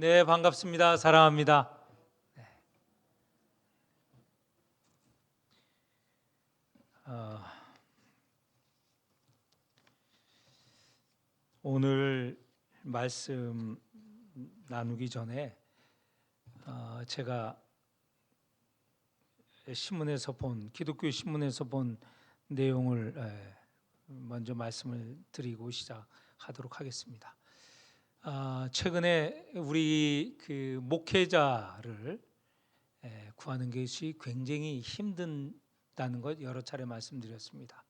네, 반갑습니다. 사랑합니다. 어, 오늘 말씀 나누기 전에 제가 기독교 신문에서 본 내용을 먼저 말씀을 드리고 시작하도록 하겠습니다. 최근에 우리 그 목회자를 구하는 것이 굉장히 힘든다는 것 여러 차례 말씀드렸습니다.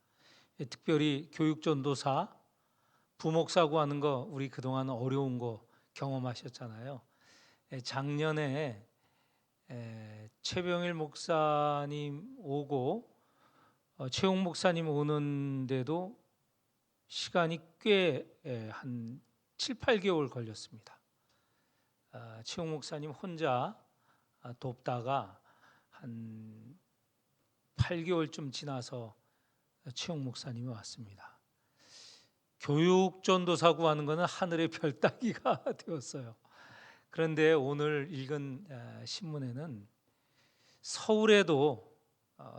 특별히 교육전도사, 부목사 구하는 거 우리 그동안 어려운 거 경험하셨잖아요. 작년에 최병일 목사님 오고 최홍 목사님 오는데도 시간이 꽤 한 7, 8개월 걸렸습니다. 최홍 목사님 혼자 돕다가 한 8개월쯤 지나서 최홍 목사님이 왔습니다. 교육 전도사 구하는 것은 하늘의 별 따기가 되었어요. 그런데 오늘 읽은 신문에는 서울에도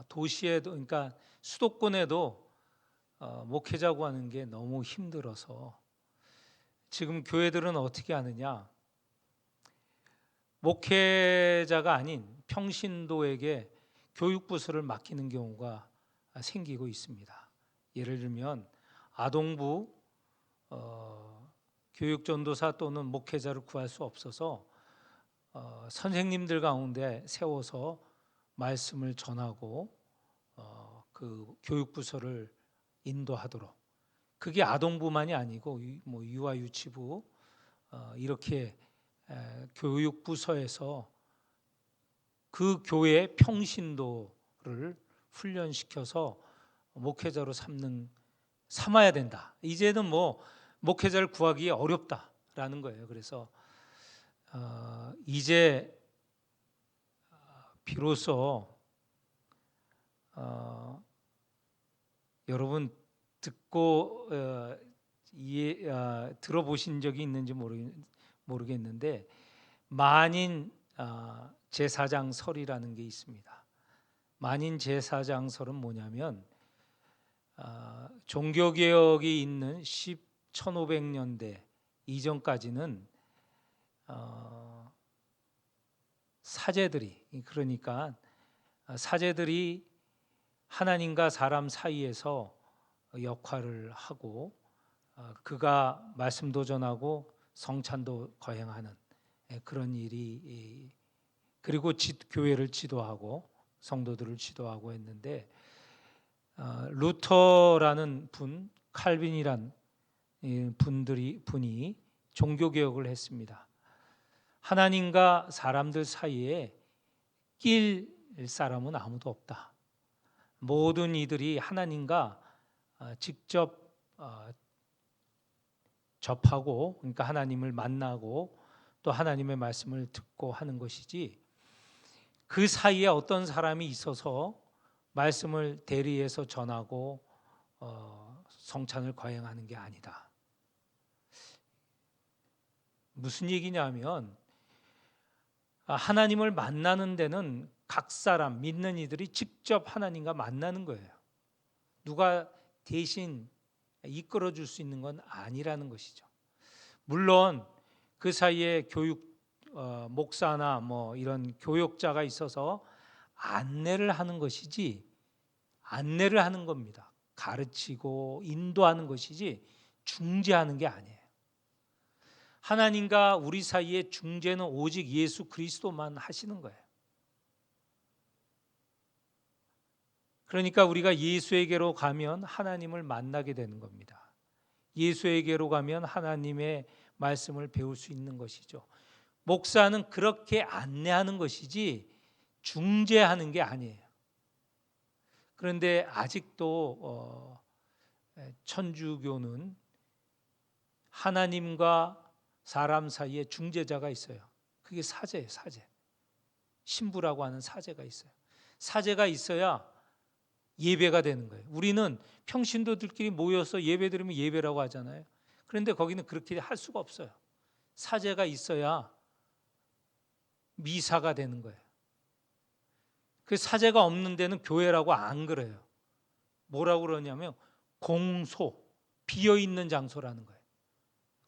도시에도 그러니까 수도권에도 목회자 구하는 게 너무 힘들어서 지금 교회들은 어떻게 하느냐? 목회자가 아닌 평신도에게 교육부서를 맡기는 경우가 생기고 있습니다. 예를 들면 아동부 교육전도사 또는 목회자를 구할 수 없어서 선생님들 가운데 세워서 말씀을 전하고 그 교육부서를 인도하도록, 그게 아동부만이 아니고 뭐 유아유치부 이렇게 교육부서에서 그 교회 평신도를 훈련시켜서 목회자로 삼아야 된다. 이제는 뭐 목회자를 구하기 어렵다라는 거예요. 그래서 이제 비로소 여러분 듣고 들어보신 적이 있는지 모르겠는데 만인 제사장설이라는 게 있습니다. 만인 제사장설은 뭐냐면 종교개혁이 있는 1500년대 이전까지는 사제들이, 그러니까 사제들이 하나님과 사람 사이에서 역할을 하고 그가 말씀도 전하고 성찬도 거행하는 그런 일이, 그리고 교회를 지도하고 성도들을 지도하고 했는데 루터라는 분, 칼빈이란 분이 종교개혁을 했습니다. 하나님과 사람들 사이에 낄 사람은 아무도 없다. 모든 이들이 하나님과 직접 접하고, 그러니까 하나님을 만나고 또 하나님의 말씀을 듣고 하는 것이지, 그 사이에 어떤 사람이 있어서 말씀을 대리해서 전하고 성찬을 거행하는 게 아니다. 무슨 얘기냐면 하나님을 만나는 데는 각 사람 믿는 이들이 직접 하나님과 만나는 거예요. 누가 대신 이끌어 줄 수 있는 건 아니라는 것이죠. 물론 그 사이에 목사나 뭐 이런 교역자가 있어서 안내를 하는 것이지, 안내를 하는 겁니다. 가르치고 인도하는 것이지 중재하는 게 아니에요. 하나님과 우리 사이의 중재는 오직 예수 그리스도만 하시는 거예요. 그러니까 우리가 예수에게로 가면 하나님을 만나게 되는 겁니다. 예수에게로 가면 하나님의 말씀을 배울 수 있는 것이죠. 목사는 그렇게 안내하는 것이지 중재하는 게 아니에요. 그런데 아직도 천주교는 하나님과 사람 사이에 중재자가 있어요. 그게 사제예요, 사제. 신부라고 하는 사제가 있어요. 사제가 있어야 예배가 되는 거예요. 우리는 평신도들끼리 모여서 예배 드리면 예배라고 하잖아요. 그런데 거기는 그렇게 할 수가 없어요. 사제가 있어야 미사가 되는 거예요. 그 사제가 없는 데는 교회라고 안 그래요. 뭐라고 그러냐면 공소, 비어있는 장소라는 거예요.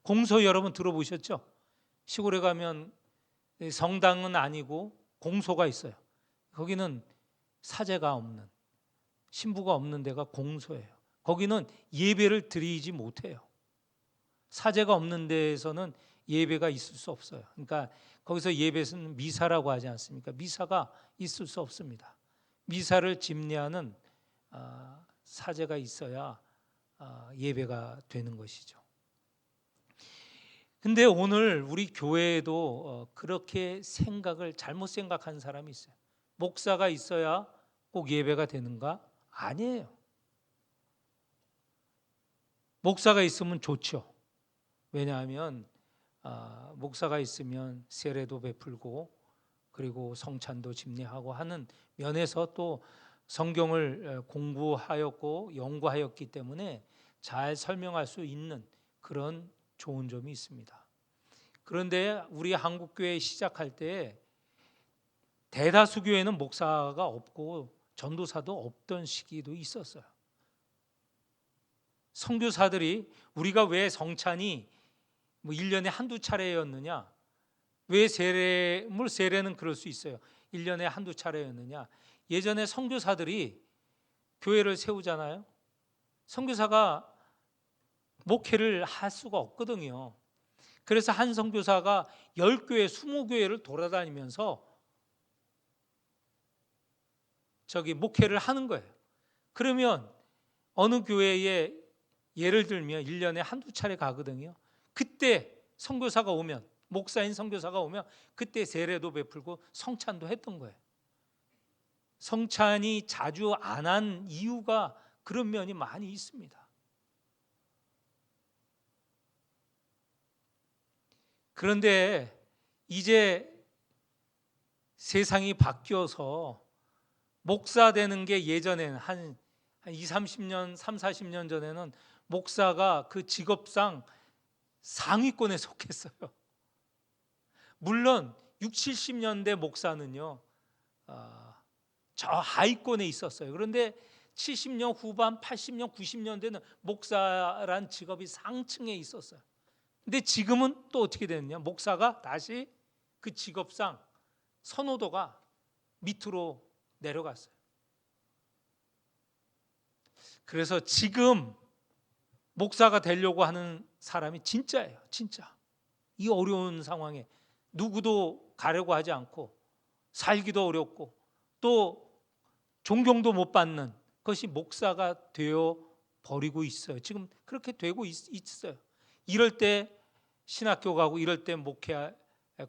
공소 여러분 들어보셨죠? 시골에 가면 성당은 아니고 공소가 있어요. 거기는 사제가 없는, 신부가 없는 데가 공소예요. 거기는 예배를 드리지 못해요. 사제가 없는 데에서는 예배가 있을 수 없어요. 그러니까 거기서 예배는 미사라고 하지 않습니까? 미사가 있을 수 없습니다. 미사를 집례하는 사제가 있어야 예배가 되는 것이죠. 근데 오늘 우리 교회에도 그렇게 잘못 생각한 사람이 있어요. 목사가 있어야 꼭 예배가 되는가? 아니에요. 목사가 있으면 좋죠. 왜냐하면 목사가 있으면 세례도 베풀고 그리고 성찬도 집례하고 하는 면에서 또 성경을 공부하였고 연구하였기 때문에 잘 설명할 수 있는 그런 좋은 점이 있습니다. 그런데 우리 한국교회 시작할 때 대다수 교회는 목사가 없고 전도사도 없던 시기도 있었어요. 선교사들이 우리가 왜 성찬이 1년에 한두 차례였느냐? 왜 세례는 그럴 수 있어요. 1년에 한두 차례였느냐? 예전에 선교사들이 교회를 세우잖아요. 선교사가 목회를 할 수가 없거든요. 그래서 한 선교사가 10교회, 20교회를 돌아다니면서 목회를 하는 거예요. 그러면 어느 교회에 예를 들면 1년에 한두 차례 가거든요. 그때 선교사가 오면, 목사인 선교사가 오면 그때 세례도 베풀고 성찬도 했던 거예요. 성찬이 자주 안 한 이유가 그런 면이 많이 있습니다. 그런데 이제 세상이 바뀌어서 목사 되는 게 예전에는 한 20, 30년, 3, 40년 전에는 목사가 그 직업상 상위권에 속했어요. 물론 60, 70년대 목사는요 저 하위권에 있었어요. 그런데 70년 후반, 80년, 90년대는 목사란 직업이 상층에 있었어요. 근데 지금은 또 어떻게 됐냐? 목사가 다시 그 직업상 선호도가 밑으로 내려갔어요. 그래서 지금 목사가 되려고 하는 사람이 진짜예요. 진짜. 이 어려운 상황에 누구도 가려고 하지 않고 살기도 어렵고 또 존경도 못 받는 것이 목사가 되어 버리고 있어요. 지금 그렇게 되고 있어요. 이럴 때 신학교 가고 이럴 때 목회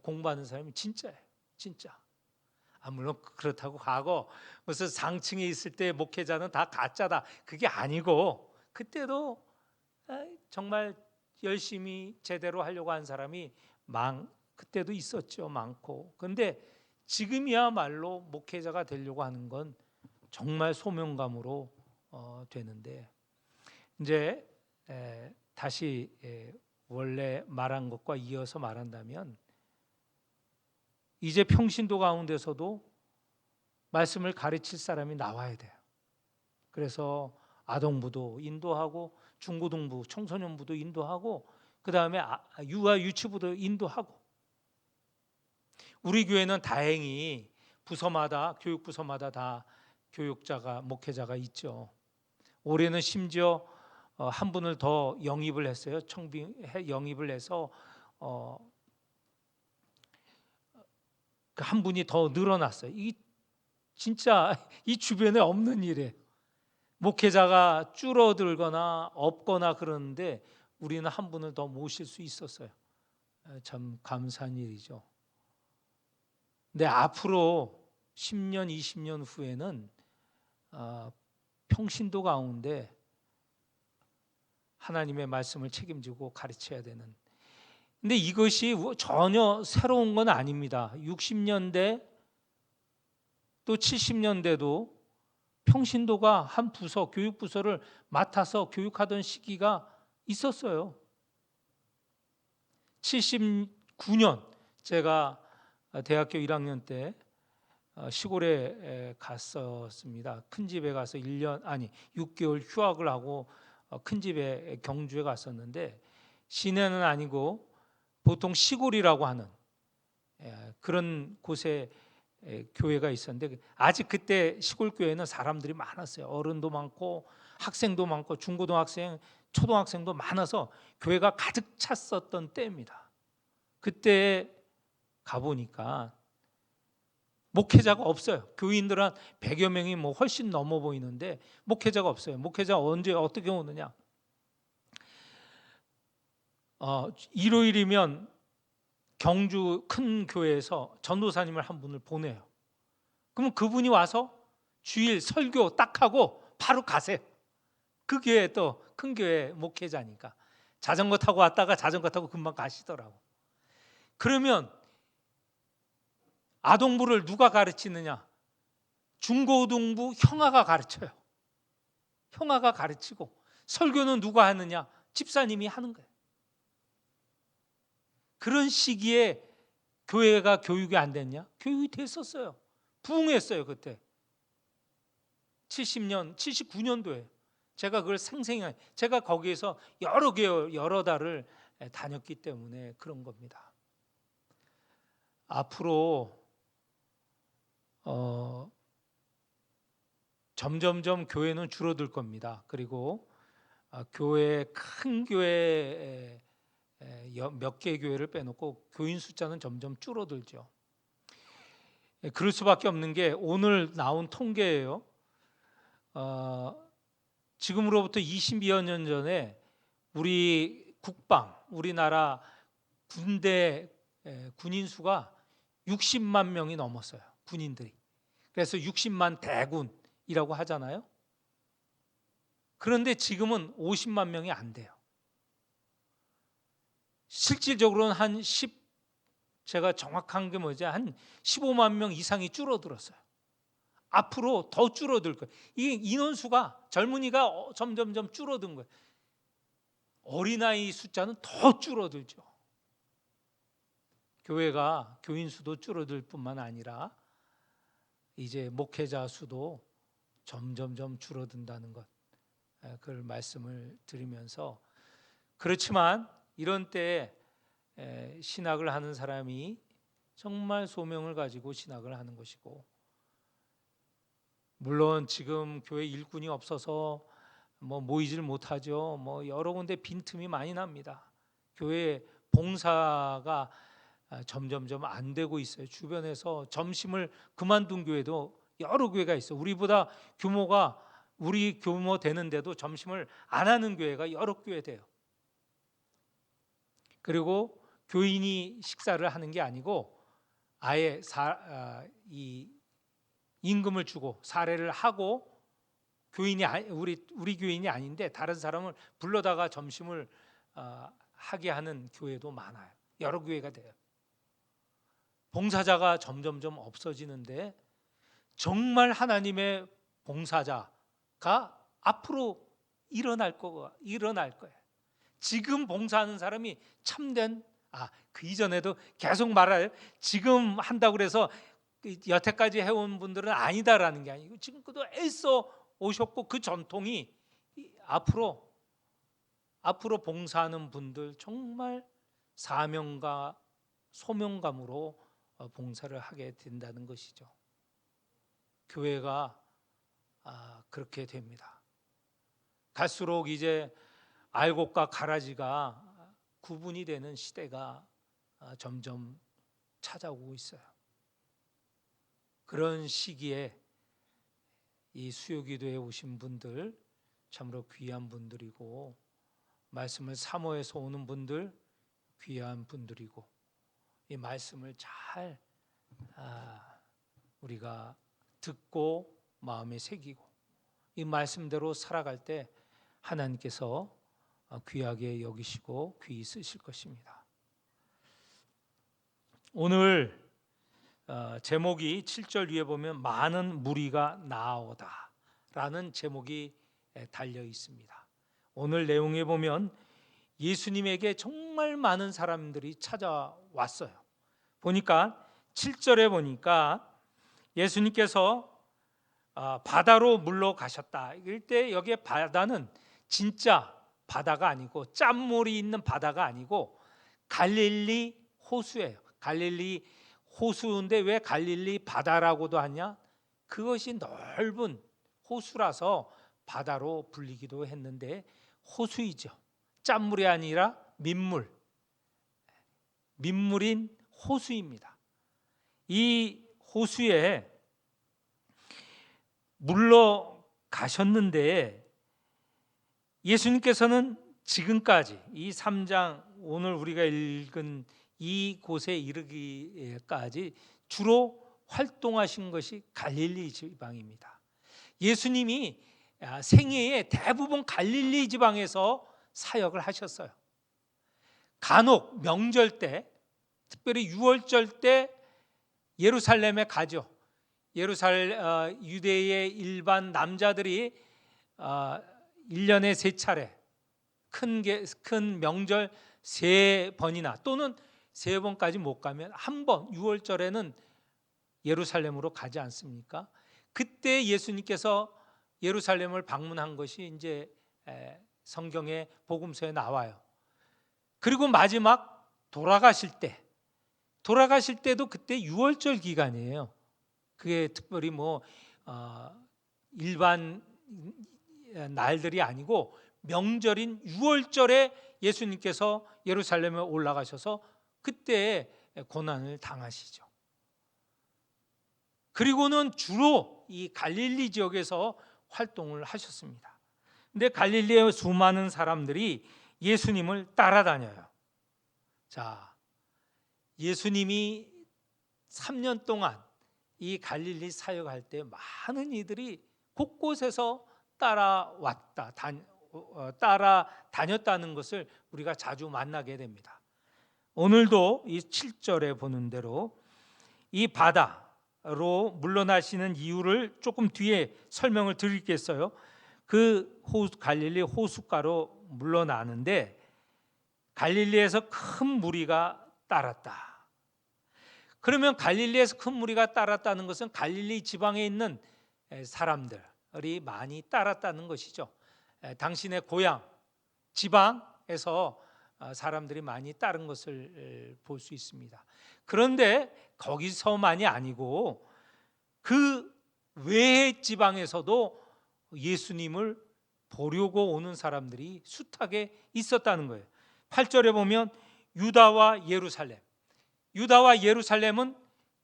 공부하는 사람이 진짜예요. 진짜. 물론 그렇다고 가고 무슨 상층에 있을 때 목회자는 다 가짜다. 그게 아니고 그때도 정말 열심히 제대로 하려고 한 사람이 그때도 있었죠. 많고. 그런데 지금이야말로 목회자가 되려고 하는 건 정말 소명감으로 되는데 이제 다시 원래 말한 것과 이어서 말한다면 이제 평신도 가운데서도 말씀을 가르칠 사람이 나와야 돼요. 그래서 아동부도 인도하고 중고등부, 청소년부도 인도하고 그 다음에 유아 유치부도 인도하고 우리 교회는 다행히 부서마다 교육부서마다 다 교육자가 목회자가 있죠. 올해는 심지어 한 분을 더 영입을 했어요. 영입을 해서 한 분이 더 늘어났어요. 진짜 이 주변에 없는 일이에요. 목회자가 줄어들거나 없거나 그러는데 우리는 한 분을 더 모실 수 있었어요. 참 감사한 일이죠. 근데 앞으로 10년, 20년 후에는 평신도 가운데 하나님의 말씀을 책임지고 가르쳐야 되는. 근데 이것이 전혀 새로운 건 아닙니다. 60년대 또 70년대도 평신도가 한 부서, 교육부서를 맡아서 교육하던 시기가 있었어요. 79년 제가 대학교 1학년 때 시골에 갔었습니다. 큰 집에 가서 6개월 휴학을 하고 큰 집에 경주에 갔었는데, 시내는 아니고 보통 시골이라고 하는 그런 곳에 교회가 있었는데, 아직 그때 시골 교회는 사람들이 많았어요. 어른도 많고 학생도 많고 중고등학생, 초등학생도 많아서 교회가 가득 찼었던 때입니다. 그때 가보니까 목회자가 없어요. 교인들 한 100여 명이 뭐 훨씬 넘어 보이는데 목회자가 없어요. 목회자 언제 어떻게 오느냐? 일요일이면 경주 큰 교회에서 전도사님을 한 분을 보내요. 그러면 그분이 와서 주일 설교 딱 하고 바로 가세요. 그 교회 또 큰 교회 목회자니까 자전거 타고 왔다가 자전거 타고 금방 가시더라고. 그러면 아동부를 누가 가르치느냐? 중고등부 형아가 가르쳐요. 형아가 가르치고, 설교는 누가 하느냐? 집사님이 하는 거예요. 그런 시기에 교회가 교육이 안 됐냐? 교육이 됐었어요. 부흥했어요. 그때 70년, 79년도에 제가 그걸 생생히, 제가 거기에서 여러 개월, 여러 달을 다녔기 때문에 그런 겁니다. 앞으로 점점점 교회는 줄어들 겁니다. 그리고 큰 교회 몇 개 교회를 빼놓고 교인 숫자는 점점 줄어들죠. 그럴 수밖에 없는 게 오늘 나온 통계예요. 지금으로부터 20여 년 전에 우리 국방, 우리나라 군대 군인 수가 60만 명이 넘었어요. 군인들이. 그래서 60만 대군이라고 하잖아요. 그런데 지금은 50만 명이 안 돼요. 실질적으로는 제가 정확한 게 뭐지? 한 15만 명 이상이 줄어들었어요. 앞으로 더 줄어들 거예요. 이 인원수가, 젊은이가 점점점 줄어든 거예요. 어린아이 숫자는 더 줄어들죠. 교회가 교인 수도 줄어들 뿐만 아니라 이제 목회자 수도 점점점 줄어든다는 것, 그걸 말씀을 드리면서, 그렇지만 이런 때에 신학을 하는 사람이 정말 소명을 가지고 신학을 하는 것이고, 물론 지금 교회 일꾼이 없어서 모이질 못하죠. 여러 군데 빈틈이 많이 납니다. 교회 봉사가 점점점 안 되고 있어요. 주변에서 점심을 그만둔 교회도 여러 교회가 있어요. 우리 규모 되는데도 점심을 안 하는 교회가 여러 교회 돼요. 그리고 교인이 식사를 하는 게 아니고 아예 이 임금을 주고 사례를 하고, 우리 교인이 아닌데 다른 사람을 불러다가 점심을 하게 하는 교회도 많아요. 여러 교회가 돼요. 봉사자가 점점점 없어지는데, 정말 하나님의 봉사자가 앞으로 일어날 거예요. 지금 봉사하는 사람이 참된, 그 이전에도 계속 말해요. 지금 한다고 그래서 여태까지 해온 분들은 아니다라는 게 아니고, 지금 그도 애써 오셨고, 그 전통이 앞으로 봉사하는 분들 정말 사명과 소명감으로 봉사를 하게 된다는 것이죠. 교회가 그렇게 됩니다. 갈수록 이제 알곡과 가라지가 구분이 되는 시대가 점점 찾아오고 있어요. 그런 시기에 이 수요기도에 오신 분들 참으로 귀한 분들이고, 말씀을 사모해서 오는 분들 귀한 분들이고, 이 말씀을 잘 우리가 듣고 마음에 새기고 이 말씀대로 살아갈 때 하나님께서 귀하게 여기시고 귀히 쓰실 것입니다. 오늘 제목이 7절 위에 보면 많은 무리가 나오다 라는 제목이 달려 있습니다. 오늘 내용에 보면 예수님에게 정말 많은 사람들이 찾아왔어요. 보니까 7절에 보니까 예수님께서 바다로 물러가셨다. 이럴 때 여기에 바다는 진짜 바다가 아니고 짠물이 있는 바다가 아니고 갈릴리 호수예요. 갈릴리 호수인데 왜 갈릴리 바다라고도 하냐? 그것이 넓은 호수라서 바다로 불리기도 했는데 호수이죠. 짠물이 아니라 민물인 호수입니다. 이 호수에 물러가셨는데 예수님께서는 지금까지 이 3장 오늘 우리가 읽은 이곳에 이르기까지 주로 활동하신 것이 갈릴리 지방입니다. 예수님이 생애에 대부분 갈릴리 지방에서 사역을 하셨어요. 간혹 명절 때, 특별히 유월절 때 예루살렘에 가죠. 유대의 일반 남자들이 1년에 3차례 큰 명절 3번이나 또는 3번까지 못 가면 한 번, 유월절에는 예루살렘으로 가지 않습니까? 그때 예수님께서 예루살렘을 방문한 것이 이제 성경의 복음서에 나와요. 그리고 마지막 돌아가실 때도 그때 유월절 기간이에요. 그게 특별히 일반 날들이 아니고 명절인 유월절에 예수님께서 예루살렘에 올라가셔서 그때 고난을 당하시죠. 그리고는 주로 이 갈릴리 지역에서 활동을 하셨습니다. 근데 갈릴리의 수많은 사람들이 예수님을 따라다녀요. 자, 예수님이 3년 동안 이 갈릴리 사역할 때 많은 이들이 곳곳에서 따라다녔다는 것을 우리가 자주 만나게 됩니다. 오늘도 이 7절에 보는 대로 이 바다로 물러나시는 이유를 조금 뒤에 설명을 드리겠어요. 그 갈릴리 호숫가로 물러나는데 갈릴리에서 큰 무리가 따랐다. 그러면 갈릴리에서 큰 무리가 따랐다는 것은 갈릴리 지방에 있는 사람들이 많이 따랐다는 것이죠. 당신의 고향 지방에서 사람들이 많이 따른 것을 볼 수 있습니다. 그런데 거기서만이 아니고 그 외의 지방에서도 예수님을 보려고 오는 사람들이 숱하게 있었다는 거예요. 8절에 보면 유다와 예루살렘은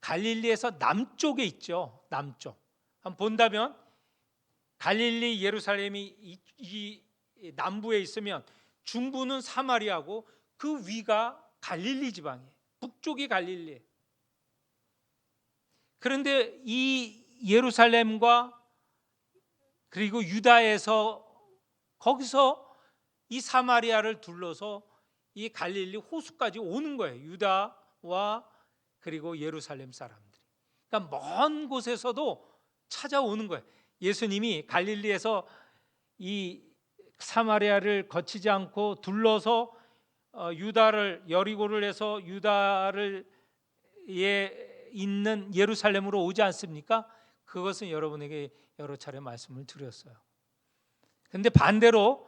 갈릴리에서 남쪽에 있죠. 남쪽. 한번 본다면 갈릴리 예루살렘이 이 남부에 있으면 중부는 사마리아고 그 위가 갈릴리 지방이에요. 북쪽이 갈릴리. 그런데 이 예루살렘과 그리고 유다에서 거기서 이 사마리아를 둘러서 이 갈릴리 호수까지 오는 거예요. 유다와 그리고 예루살렘 사람들이. 그러니까 먼 곳에서도 찾아오는 거예요. 예수님이 갈릴리에서 이 사마리아를 거치지 않고 둘러서 유다를 여리고를 해서 유다를 있는 예루살렘으로 오지 않습니까? 그것은 여러분에게 여러 차례 말씀을 드렸어요. 그런데 반대로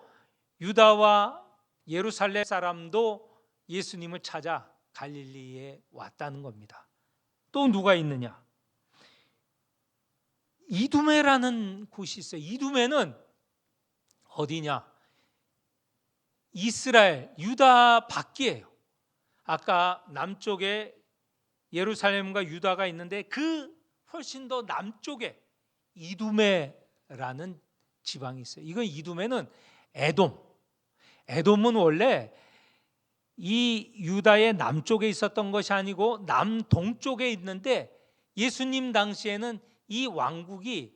유다와 예루살렘 사람도 예수님을 찾아 갈릴리에 왔다는 겁니다. 또 누가 있느냐? 이두메라는 곳이 있어요. 이두메는 어디냐? 이스라엘, 유다 밖이에요. 아까 남쪽에 예루살렘과 유다가 있는데 그 훨씬 더 남쪽에 이두메라는 지방이 있어요. 이건 이두메는 에돔은 원래 이 유다의 남쪽에 있었던 것이 아니고 남동쪽에 있는데 예수님 당시에는 이 왕국이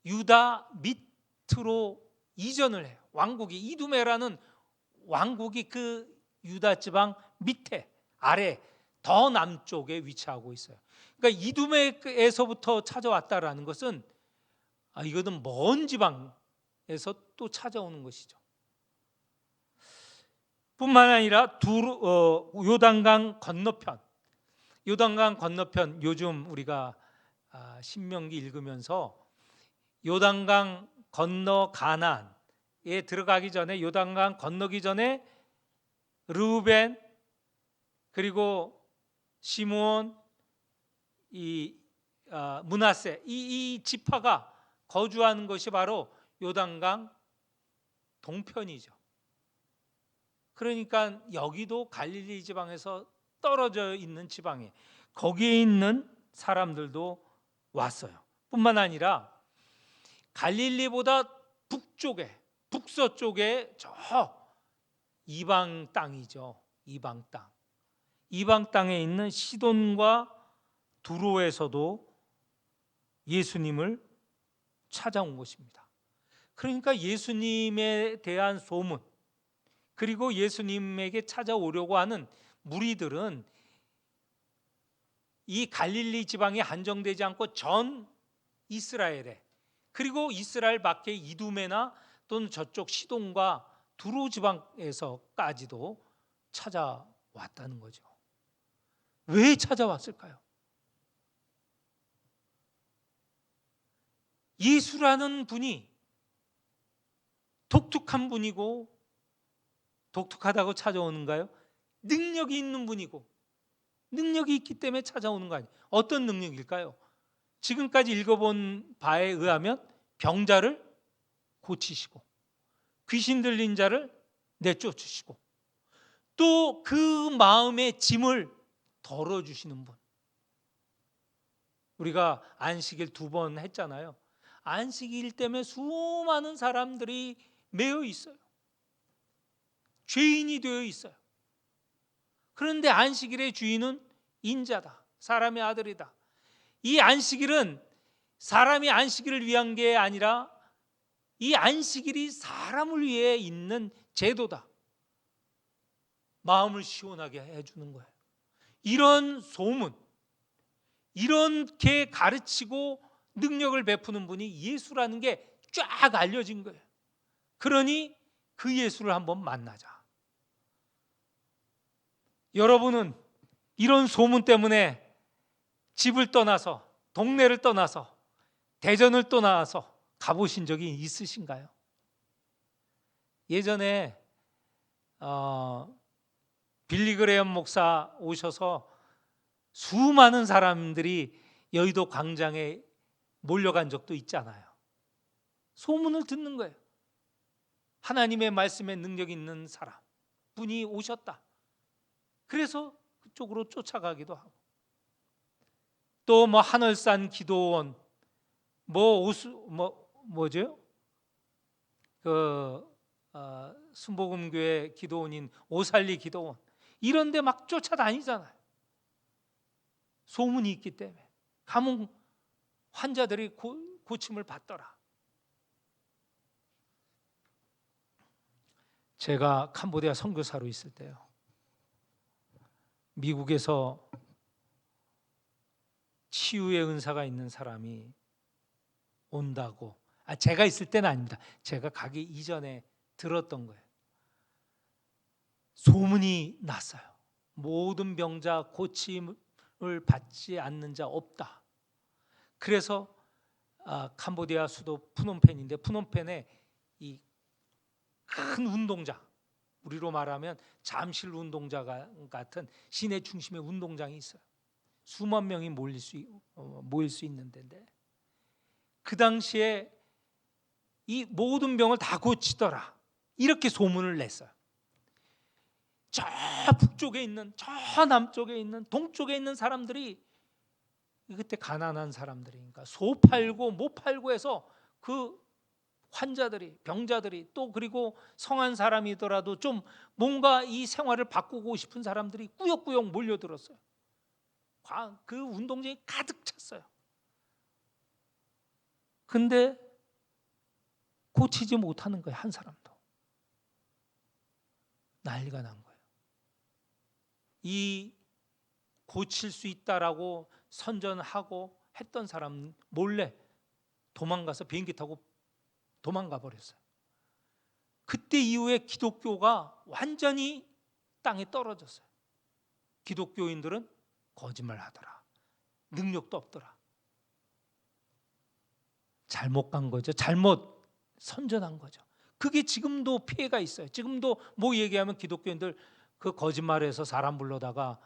유다 밑으로 이전을 해요. 왕국이 이두메라는 왕국이 그 유다 지방 밑에 아래 더 남쪽에 위치하고 있어요. 그러니까 이두메에서부터 찾아왔다라는 것은 이거는 먼 지방에서 또 찾아오는 것이죠. 뿐만 아니라 요단강 건너편, 요단강 건너편, 요즘 우리가 신명기 읽으면서 요단강 건너 가나안에 들어가기 전에, 요단강 건너기 전에 르우벤, 그리고 시므온, 므낫세, 이 지파가 거주하는 것이 바로 요단강 동편이죠. 그러니까 여기도 갈릴리 지방에서 떨어져 있는 지방에, 거기에 있는 사람들도 왔어요. 뿐만 아니라 갈릴리보다 북쪽에, 북서쪽에 저 이방 땅이죠. 이방 땅. 이방 땅에 있는 시돈과 두로에서도 예수님을 찾아온 것입니다. 그러니까 예수님에 대한 소문, 그리고 예수님에게 찾아오려고 하는 무리들은 이 갈릴리 지방에 한정되지 않고 전 이스라엘에, 그리고 이스라엘 밖에 이두메나 또는 저쪽 시돈과 두로 지방에서까지도 찾아왔다는 거죠. 왜 찾아왔을까요? 예수라는 분이 독특한 분이고, 독특하다고 찾아오는가요? 능력이 있는 분이고, 능력이 있기 때문에 찾아오는 거 아니에요. 어떤 능력일까요? 지금까지 읽어본 바에 의하면 병자를 고치시고, 귀신 들린 자를 내쫓으시고, 또 그 마음의 짐을 덜어주시는 분. 우리가 안식일 2번 했잖아요. 안식일 때문에 수많은 사람들이 매여 있어요. 죄인이 되어 있어요. 그런데 안식일의 주인은 인자다, 사람의 아들이다. 이 안식일은 사람이 안식일을 위한 게 아니라 이 안식일이 사람을 위해 있는 제도다. 마음을 시원하게 해주는 거예요. 이런 소문, 이렇게 가르치고 능력을 베푸는 분이 예수라는 게 쫙 알려진 거예요. 그러니 그 예수를 한번 만나자. 여러분은 이런 소문 때문에 집을 떠나서, 동네를 떠나서, 대전을 떠나서 가보신 적이 있으신가요? 예전에 빌리 그레엄 목사 오셔서 수많은 사람들이 여의도 광장에 몰려간 적도 있잖아요. 소문을 듣는 거예요. 하나님의 말씀에 능력 있는 사람 분이 오셨다. 그래서 그쪽으로 쫓아가기도 하고, 또 뭐 하늘산 기도원, 순복음교회 기도원인 오살리 기도원, 이런데 막 쫓아다니잖아요. 소문이 있기 때문에. 가면 환자들이 고침을 받더라. 제가 캄보디아 선교사로 있을 때요, 미국에서 치유의 은사가 있는 사람이 온다고, 제가 있을 때는 아닙니다. 제가 가기 이전에 들었던 거예요. 소문이 났어요. 모든 병자 고침을 받지 않는 자 없다. 그래서 캄보디아 수도 푸놈펜인데, 푸놈펜에 이 큰 운동장, 우리로 말하면 잠실 운동장 같은 시내 중심의 운동장이 있어요. 수만 명이 모일 수 있는 데인데, 그 당시에 이 모든 병을 다 고치더라, 이렇게 소문을 냈어요. 저 북쪽에 있는, 저 남쪽에 있는, 동쪽에 있는 사람들이, 그때 가난한 사람들이니까 소 팔고 못 팔고 해서 그 환자들이, 병자들이, 또 그리고 성한 사람이더라도 좀 뭔가 이 생활을 바꾸고 싶은 사람들이 꾸역꾸역 몰려들었어요. 그 운동장이 가득 찼어요. 근데 고치지 못하는 거예요. 한 사람도. 난리가 난 거예요. 이 고칠 수 있다라고 선전하고 했던 사람 몰래 도망가서 비행기 타고 도망가 버렸어요. 그때 이후에 기독교가 완전히 땅에 떨어졌어요. 기독교인들은 거짓말하더라. 능력도 없더라. 잘못 간 거죠. 잘못 선전한 거죠. 그게 지금도 피해가 있어요. 지금도 뭐 얘기하면 기독교인들 그 거짓말해서 사람 불러다가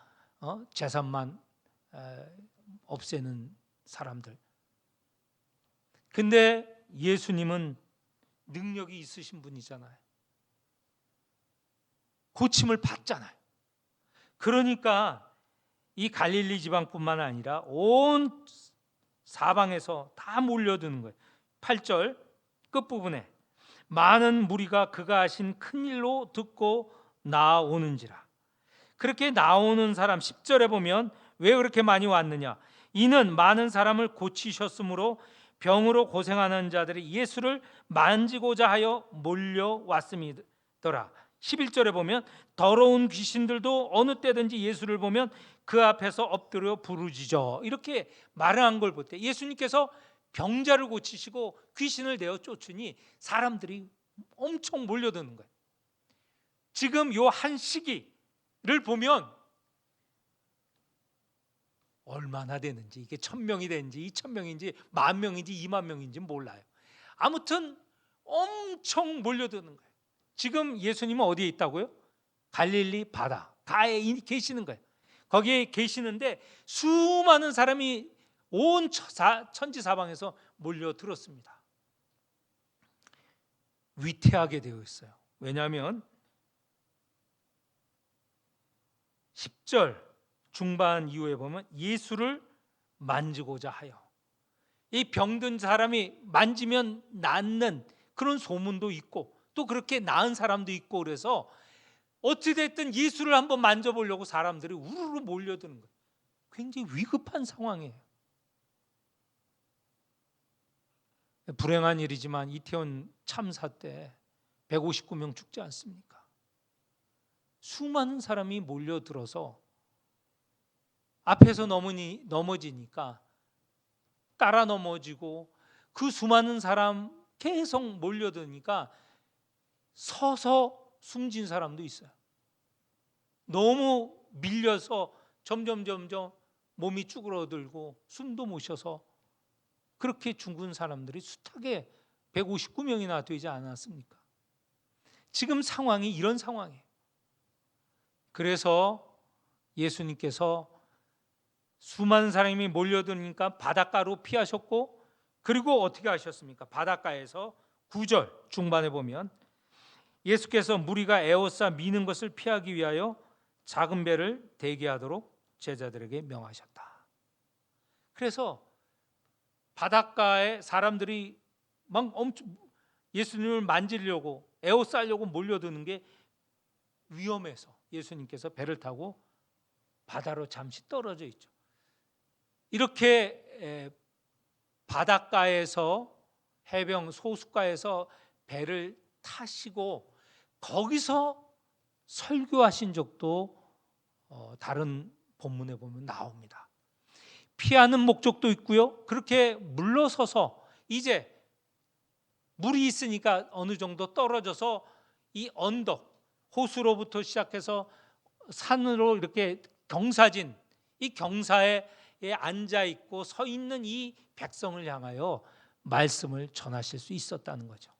재산만 없애는 사람들. 근데 예수님은 능력이 있으신 분이잖아요. 고침을 받잖아요. 그러니까 이 갈릴리 지방뿐만 아니라 온 사방에서 다 몰려드는 거예요. 8절 끝부분에 많은 무리가 그가 하신 큰 일로 듣고 나오는지라. 그렇게 나오는 사람 10절에 보면 왜 그렇게 많이 왔느냐? 이는 많은 사람을 고치셨으므로 병으로 고생하는 자들이 예수를 만지고자 하여 몰려왔음이더라. 11절에 보면 더러운 귀신들도 어느 때든지 예수를 보면 그 앞에서 엎드려 부르짖어. 이렇게 말한 걸 볼 때 예수님께서 병자를 고치시고 귀신을 내어 쫓으니 사람들이 엄청 몰려드는 거예요. 지금 요 한 시기를 보면 얼마나 되는지, 이게 1000명이 되는지 2000명인지 10,000명인지 20,000명인지 몰라요. 아무튼 엄청 몰려드는 거예요. 지금 예수님은 어디에 있다고요? 갈릴리 바다가에 계시는 거예요. 거기에 계시는데 수많은 사람이 온 천지사방에서 몰려들었습니다. 위태하게 되어 있어요. 왜냐하면 10절 중반 이후에 보면 예수를 만지고자 하여, 이 병든 사람이 만지면 낫는 그런 소문도 있고 또 그렇게 나은 사람도 있고, 그래서 어찌됐든 예수를 한번 만져보려고 사람들이 우르르 몰려드는 거예요. 굉장히 위급한 상황이에요. 불행한 일이지만 이태원 참사 때 159명 죽지 않습니까? 수많은 사람이 몰려들어서 앞에서 넘어지니까 따라 넘어지고, 그 수많은 사람 계속 몰려드니까 서서 숨진 사람도 있어요. 너무 밀려서 점점 몸이 쭈그러들고 숨도 못 쉬어서 그렇게 죽은 사람들이 숱하게 159명이나 되지 않았습니까? 지금 상황이 이런 상황이에요. 그래서 예수님께서 수많은 사람이 몰려드니까 바닷가로 피하셨고, 그리고 어떻게 하셨습니까? 바닷가에서 9절 중반에 보면 예수께서 무리가 에워싸 미는 것을 피하기 위하여 작은 배를 대기하도록 제자들에게 명하셨다. 그래서 바닷가에 사람들이 막 엄청 예수님을 만지려고 에워싸려고 몰려드는 게 위험해서 예수님께서 배를 타고 바다로 잠시 떨어져 있죠. 이렇게 바닷가에서 해변 소숫가에서 배를 타시고 거기서 설교하신 적도 다른 본문에 보면 나옵니다. 피하는 목적도 있고요. 그렇게 물러서서 이제 물이 있으니까 어느 정도 떨어져서 이 언덕, 호수로부터 시작해서 산으로 이렇게 경사진, 이 경사에 앉아 있고 서 있는 이 백성을 향하여 말씀을 전하실 수 있었다는 거죠.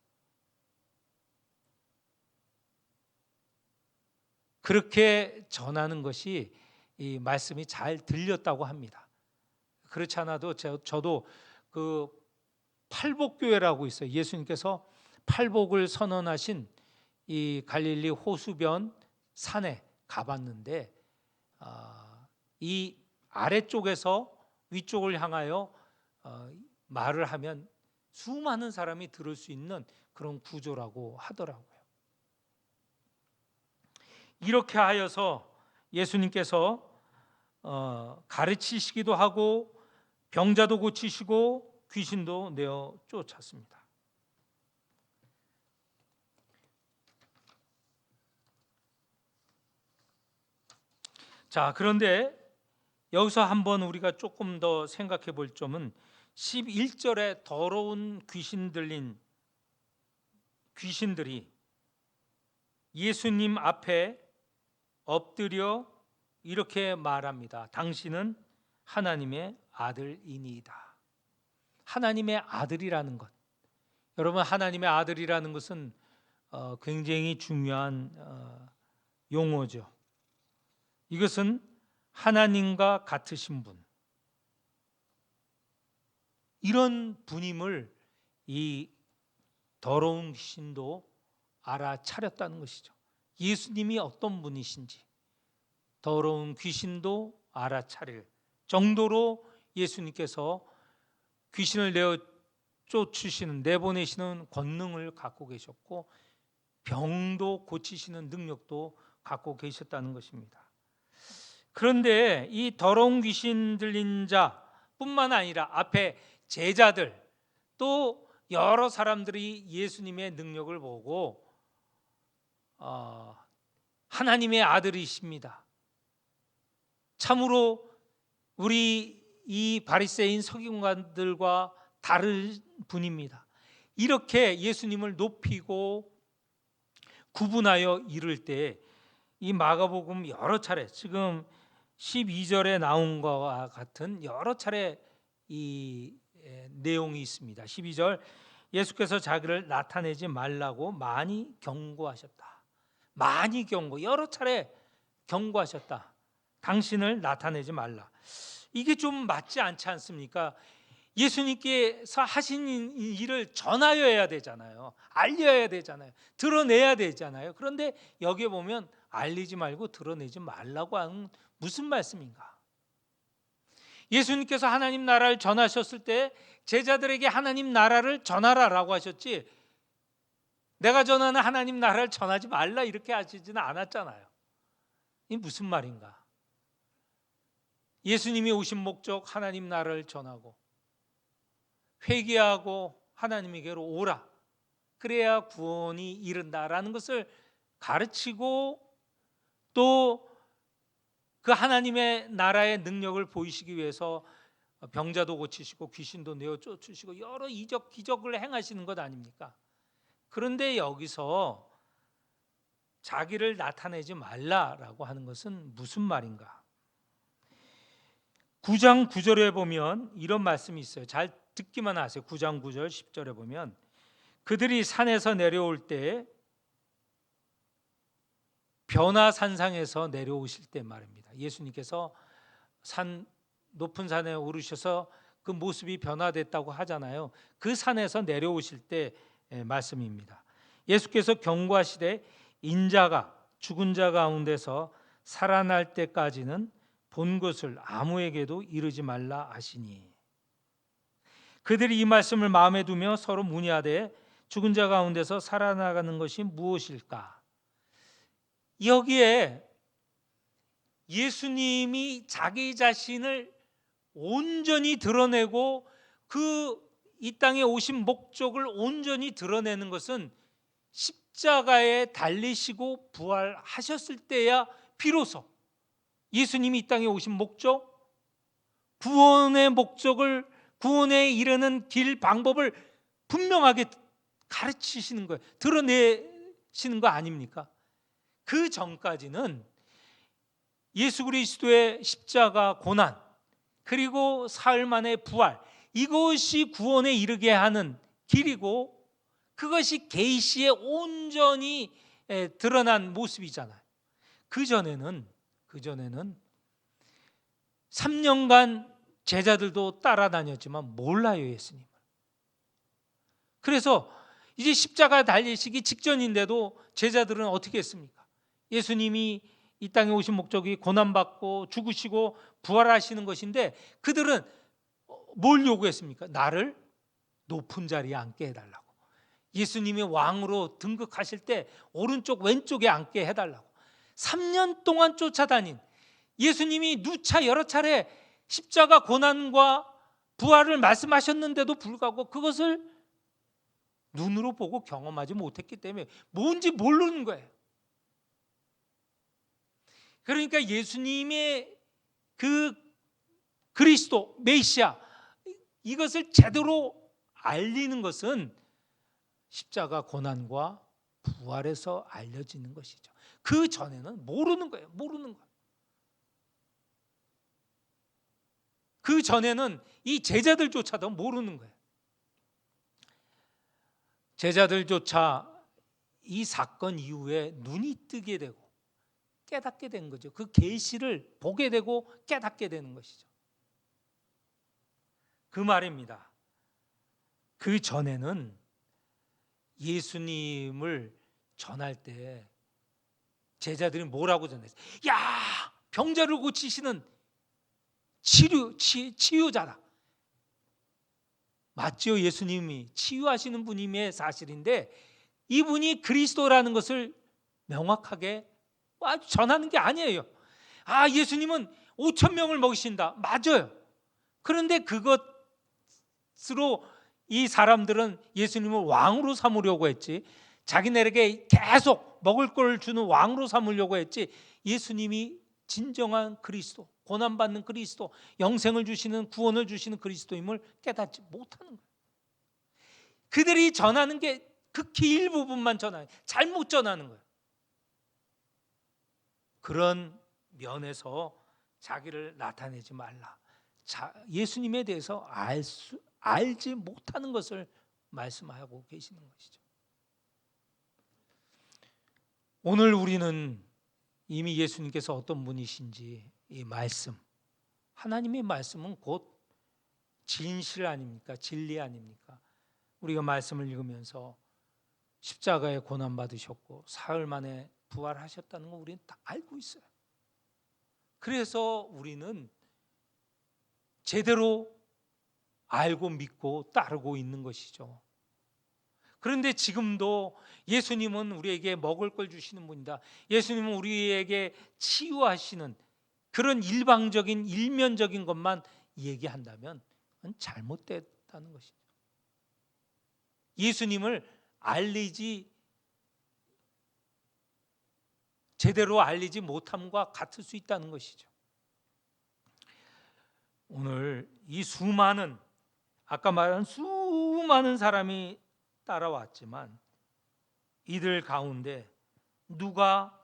그렇게 전하는 것이 이 말씀이 잘 들렸다고 합니다. 그렇지 않아도 저도 그 팔복교회라고 있어요. 예수님께서 팔복을 선언하신 이 갈릴리 호수변 산에 가봤는데, 이 아래쪽에서 위쪽을 향하여 말을 하면 수많은 사람이 들을 수 있는 그런 구조라고 하더라고요. 이렇게 하여서 예수님께서 가르치시기도 하고 병자도 고치시고 귀신도 내어 쫓았습니다. 자, 그런데 여기서 한번 우리가 조금 더 생각해 볼 점은 11절에 더러운 귀신 들린 귀신들이 예수님 앞에 엎드려 이렇게 말합니다. 당신은 하나님의 아들이니이다. 하나님의 아들이라는 것, 여러분, 하나님의 아들이라는 것은 굉장히 중요한 용어죠. 이것은 하나님과 같으신 분, 이런 분임을 이 더러운 귀신도 알아차렸다는 것이죠. 예수님이 어떤 분이신지 더러운 귀신도 알아차릴 정도로 예수님께서 귀신을 내어 쫓으시는, 내보내시는 권능을 갖고 계셨고 병도 고치시는 능력도 갖고 계셨다는 것입니다. 그런데 이 더러운 귀신 들린 자뿐만 아니라 앞에 제자들, 또 여러 사람들이 예수님의 능력을 보고 하나님의 아들이십니다, 참으로 우리 이 바리새인 서기관들과 다른 분입니다, 이렇게 예수님을 높이고 구분하여 이를 때 이 마가복음 여러 차례, 지금 12절에 나온 것과 같은 여러 차례 이 내용이 있습니다. 12절, 예수께서 자기를 나타내지 말라고 많이 경고하셨다. 많이 여러 차례 경고하셨다. 당신을 나타내지 말라. 이게 좀 맞지 않지 않습니까? 예수님께서 하신 일을 전하여야 되잖아요. 알려야 되잖아요. 드러내야 되잖아요. 그런데 여기에 보면 알리지 말고 드러내지 말라고 하는 무슨 말씀인가? 예수님께서 하나님 나라를 전하셨을 때 제자들에게 하나님 나라를 전하라라고 하셨지, 내가 전하는 하나님 나라를 전하지 말라 이렇게 하시지는 않았잖아요. 이 무슨 말인가? 예수님이 오신 목적, 하나님 나라를 전하고 회개하고 하나님에게로 오라, 그래야 구원이 이른다라는 것을 가르치고 또 그 하나님의 나라의 능력을 보이시기 위해서 병자도 고치시고 귀신도 내어 쫓으시고 여러 이적 기적을 행하시는 것 아닙니까? 그런데 여기서 자기를 나타내지 말라라고 하는 것은 무슨 말인가? 9장 9절에 보면 이런 말씀이 있어요. 잘 듣기만 하세요. 9장 9절 10절에 보면 그들이 산에서 내려올 때, 변화산상에서 내려오실 때 말입니다. 예수님께서 높은 산에 오르셔서 그 모습이 변화됐다고 하잖아요. 그 산에서 내려오실 때 말씀입니다. 예수께서 경고하시되 인자가 죽은 자 가운데서 살아날 때까지는 본 것을 아무에게도 이르지 말라 하시니, 그들이 이 말씀을 마음에 두며 서로 문의하되 죽은 자 가운데서 살아나가는 것이 무엇일까? 여기에 예수님이 자기 자신을 온전히 드러내고 그 이 땅에 오신 목적을 온전히 드러내는 것은 십자가에 달리시고 부활하셨을 때야 비로소 예수님이 이 땅에 오신 목적, 구원의 목적을, 구원에 이르는 길 방법을 분명하게 가르치시는 거예요. 드러내시는 거 아닙니까? 그 전까지는 예수 그리스도의 십자가 고난, 그리고 사흘 만의 부활, 이것이 구원에 이르게 하는 길이고 그것이 계시에 온전히 드러난 모습이잖아요. 그 전에는 3년간 제자들도 따라다녔지만 몰라요, 예수님을. 그래서 이제 십자가 달리시기 직전인데도 제자들은 어떻게 했습니까? 예수님이 이 땅에 오신 목적이 고난받고 죽으시고 부활하시는 것인데 그들은 뭘 요구했습니까? 나를 높은 자리에 앉게 해달라고. 예수님이 왕으로 등극하실 때 오른쪽 왼쪽에 앉게 해달라고. 3년 동안 쫓아다닌 예수님이 누차 여러 차례 십자가 고난과 부활을 말씀하셨는데도 불구하고 그것을 눈으로 보고 경험하지 못했기 때문에 뭔지 모르는 거예요. 그러니까 예수님의 그 그리스도 메시아, 이것을 제대로 알리는 것은 십자가 고난과 부활에서 알려지는 것이죠. 그 전에는 모르는 거예요. 그 전에는 이 제자들조차도 모르는 거예요. 제자들조차 이 사건 이후에 눈이 뜨게 되고 깨닫게 된 거죠. 그 계시를 보게 되고 깨닫게 되는 것이죠. 그 말입니다. 그 전에는 예수님을 전할 때 제자들이 뭐라고 전했어요? 야, 병자를 고치시는 치유자다. 맞죠? 예수님이 치유하시는 분임의 사실인데 이분이 그리스도라는 것을 명확하게 전하는 게 아니에요. 아, 예수님은 5천 명을 먹이신다. 맞아요. 그런데 그것으로 이 사람들은 예수님을 왕으로 삼으려고 했지, 자기네에게 계속 먹을 걸 주는 왕으로 삼으려고 했지, 예수님이 진정한 그리스도, 고난받는 그리스도, 영생을 주시는, 구원을 주시는 그리스도임을 깨닫지 못하는 거예요. 그들이 전하는 게 극히 일부분만 전하는, 잘못 전하는 거예요. 그런 면에서 자기를 나타내지 말라. 예수님에 대해서 알지 못하는 것을 말씀하고 계시는 것이죠. 오늘 우리는 이미 예수님께서 어떤 분이신지 이 말씀, 하나님의 말씀은 곧 진실 아닙니까? 진리 아닙니까? 우리가 말씀을 읽으면서 십자가에 고난 받으셨고 사흘 만에 부활하셨다는 거 우리는 다 알고 있어요. 그래서 우리는 제대로 알고 믿고 따르고 있는 것이죠. 그런데 지금도 예수님은 우리에게 먹을 걸 주시는 분이다. 예수님은 우리에게 치유하시는, 그런 일방적인 일면적인 것만 얘기한다면 그건 잘못됐다는 것이죠. 예수님을 제대로 알리지 못함과 같을 수 있다는 것이죠. 오늘 이 수많은, 아까 말한 수많은 사람이 따라왔지만 이들 가운데 누가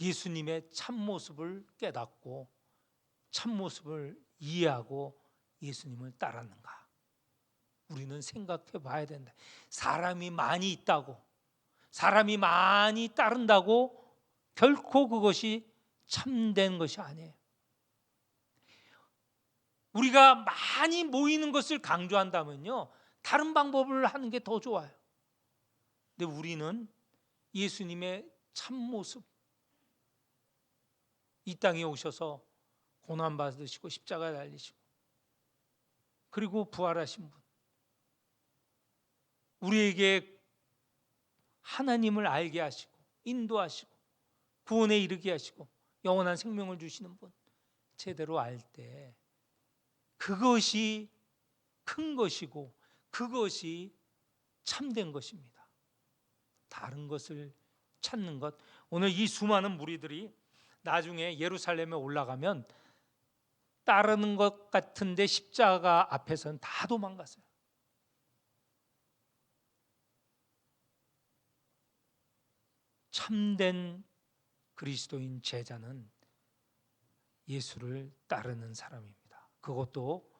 예수님의 참모습을 깨닫고 참모습을 이해하고 예수님을 따랐는가? 우리는 생각해 봐야 된다. 사람이 많이 있다고, 사람이 많이 따른다고 결코 그것이 참된 것이 아니에요. 우리가 많이 모이는 것을 강조한다면요, 다른 방법을 하는 게 더 좋아요. 근데 우리는 예수님의 참모습, 이 땅에 오셔서 고난 받으시고 십자가에 달리시고 그리고 부활하신 분, 우리에게 하나님을 알게 하시고 인도하시고 구원에 이르게 하시고 영원한 생명을 주시는 분, 제대로 알 때 그것이 큰 것이고 그것이 참된 것입니다. 다른 것을 찾는 것, 오늘 이 수많은 무리들이 나중에 예루살렘에 올라가면 따르는 것 같은데 십자가 앞에서는 다 도망갔어요. 참된 그리스도인 제자는 예수를 따르는 사람입니다. 그것도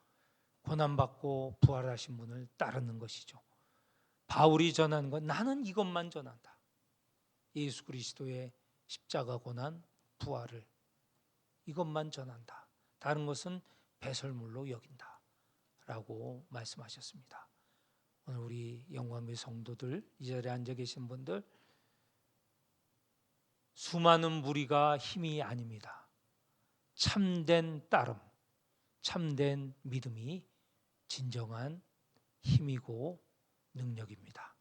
고난받고 부활하신 분을 따르는 것이죠. 바울이 전하는 건 나는 이것만 전한다. 예수 그리스도의 십자가 고난 부활을, 이것만 전한다. 다른 것은 배설물로 여긴다 라고 말씀하셨습니다. 오늘 우리 영광교회 성도들, 이 자리에 앉아 계신 분들, 수많은 무리가 힘이 아닙니다. 참된 따름, 참된 믿음이 진정한 힘이고 능력입니다.